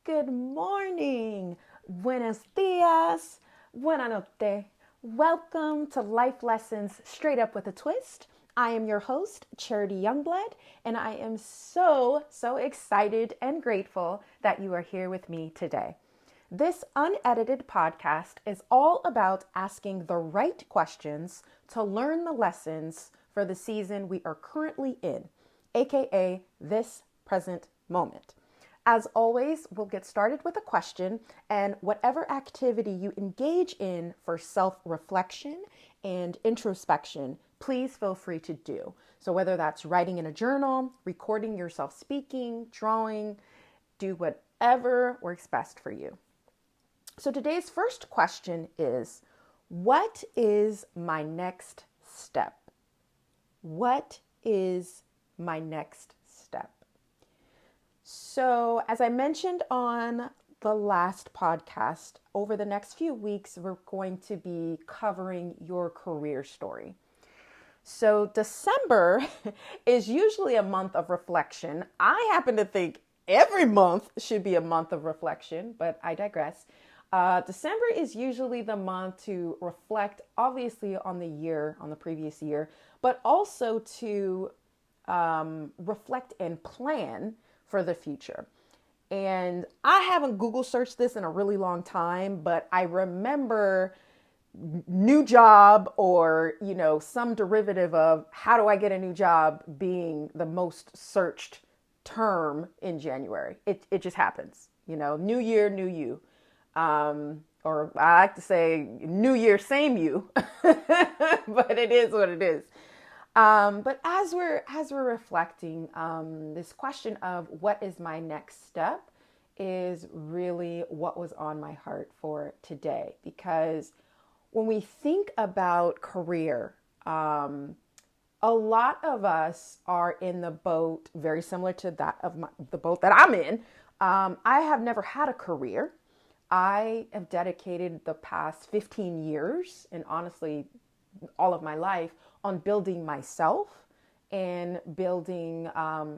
Good morning. Buenos dias. Buena notte. Welcome to Life Lessons Straight Up with a Twist. I am your host, Charity Youngblood, and I am so excited and grateful that you are here with me today. This unedited podcast is all about asking the right questions to learn the lessons for the season we are currently in, aka this present moment. As always, we'll get started with a question, and whatever activity you engage in for self-reflection and introspection, please feel free to do. So whether that's writing in a journal, recording yourself speaking, drawing, do whatever works best for you. So today's first question is, what is my next step? What is my next step? So as I mentioned on the last podcast, over the next few weeks, we're going to be covering your career story. So December is usually a month of reflection. I happen to think every month should be a month of reflection, but I digress. December is usually the month to reflect, obviously, on the year, on the previous year, but also to reflect and plan for the future. And I haven't Google searched this in a really long time, but I remember new job or, some derivative of how do I get a new job being the most searched term in January. It just happens, new year, new you. Or I like to say new year, same you, but it is what it is. But as we're reflecting, this question of what is my next step is really what was on my heart for today. Because when we think about career, a lot of us are in the boat very similar to that of the boat that I'm in. I have never had a career. I have dedicated the past 15 years, and honestly, all of my life, on building myself and building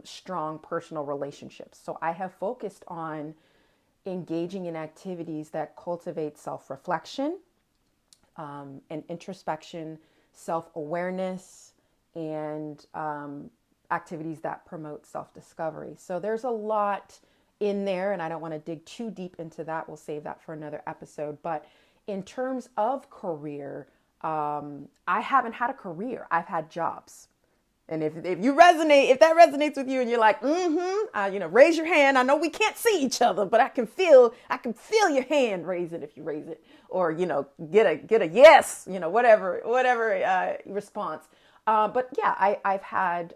strong personal relationships. So I have focused on engaging in activities that cultivate self-reflection and introspection, self-awareness, and activities that promote self-discovery. So there's a lot in there, and I don't want to dig too deep into that. We'll save that for another episode. But in terms of career, I haven't had a career. I've had jobs. And if that resonates with you and you're like, raise your hand. I know we can't see each other, but I can feel your hand raise it if you raise it, or, get a yes, whatever response. But yeah, I've had,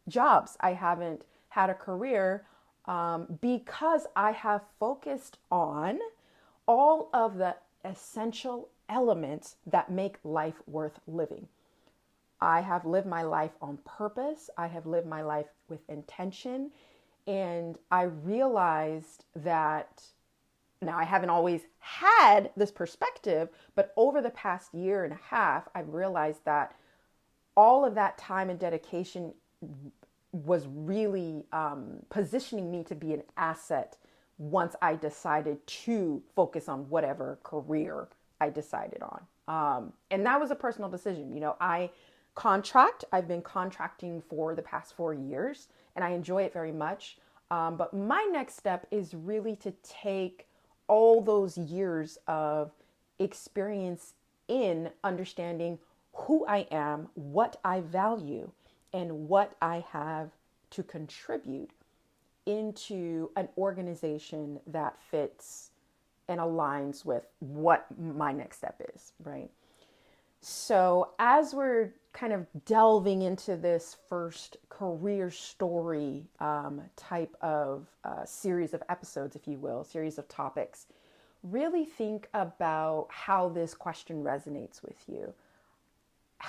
jobs. I haven't had a career, because I have focused on all of the essential elements that make life worth living. I have lived my life on purpose. I have lived my life with intention. And I realized that, now I haven't always had this perspective, but over the past year and a half, I've realized that all of that time and dedication was really positioning me to be an asset once I decided to focus on whatever career I decided on. And that was a personal decision. I've been contracting for the past 4 years, and I enjoy it very much. But my next step is really to take all those years of experience in understanding who I am, what I value, and what I have to contribute into an organization that fits and aligns with what my next step is, right? So as we're kind of delving into this first career story type of series of episodes, if you will, series of topics, really think about how this question resonates with you.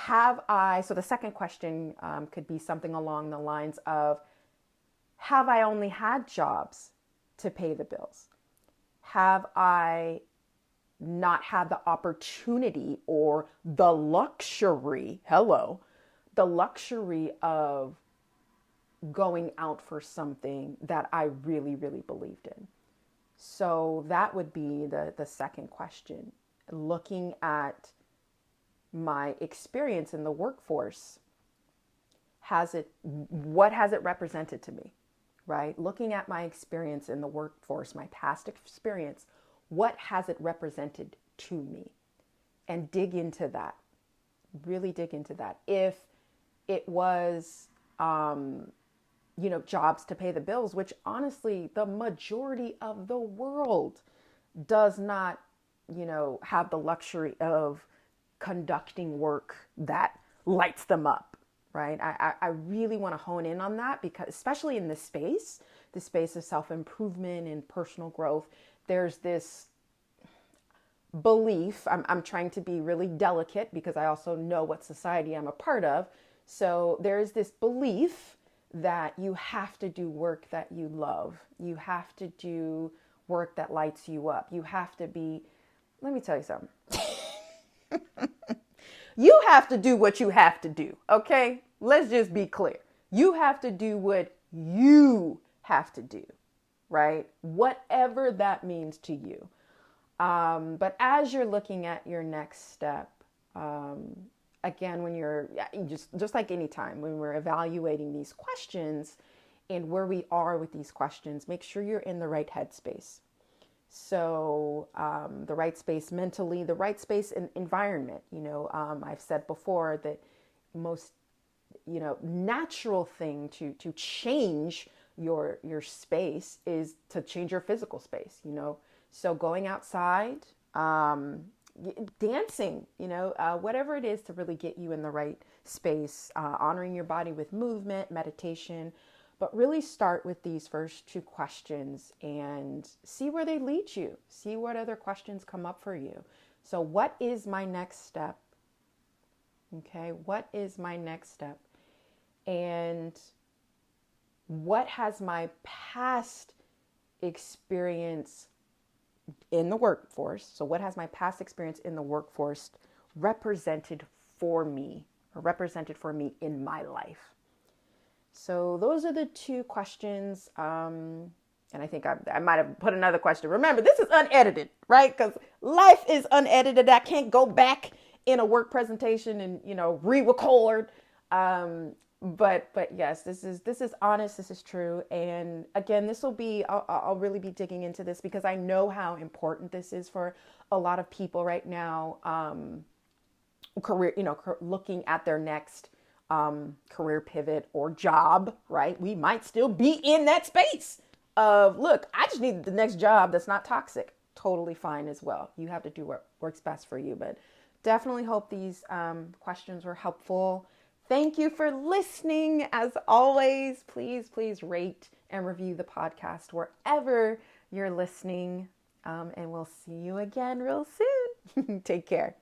So the second question could be something along the lines of, have I only had jobs to pay the bills? Have I not had the opportunity or the luxury of going out for something that I really, really believed in? So that would be the second question. Looking at my experience in the workforce, what has it represented to me, right? Looking at my experience in the workforce, my past experience, what has it represented to me? And dig into that, really dig into that. If it was, jobs to pay the bills, which honestly, the majority of the world does not, have the luxury of conducting work that lights them up, right? I really want to hone in on that because, especially in this space, the space of self-improvement and personal growth, there's this belief. I'm trying to be really delicate because I also know what society I'm a part of. So there's this belief that you have to do work that you love. You have to do work that lights you up. You have to be, let me tell you something. You have to do what you have to do, okay? Let's just be clear. You have to do what you have to do, right? Whatever that means to you. But as you're looking at your next step, again, when you're just like any time when we're evaluating these questions and where we are with these questions, make sure you're in the right headspace. So the right space mentally, the right space and environment. I've said before that most natural thing to change your space is to change your physical space. So going outside, dancing, whatever it is to really get you in the right space, honoring your body with movement, meditation, but really start with these first two questions and see where they lead you. See what other questions come up for you. So what is my next step? Okay, what is my next step? And what has my past experience in the workforce, so what has my past experience in the workforce represented for me in my life? So those are the two questions. And I think I might have put another question. Remember, this is unedited, right? Because life is unedited. I can't go back in a work presentation and, re-record. But yes, this is honest. This is true. And again, this will be, I'll really be digging into this because I know how important this is for a lot of people right now. Career, looking at their next career pivot or job, right? We might still be in that space of, look, I just need the next job that's not toxic. Totally fine as well. You have to do what works best for you, but definitely hope these questions were helpful. Thank you for listening. As always, please rate and review the podcast wherever you're listening. And we'll see you again real soon. Take care.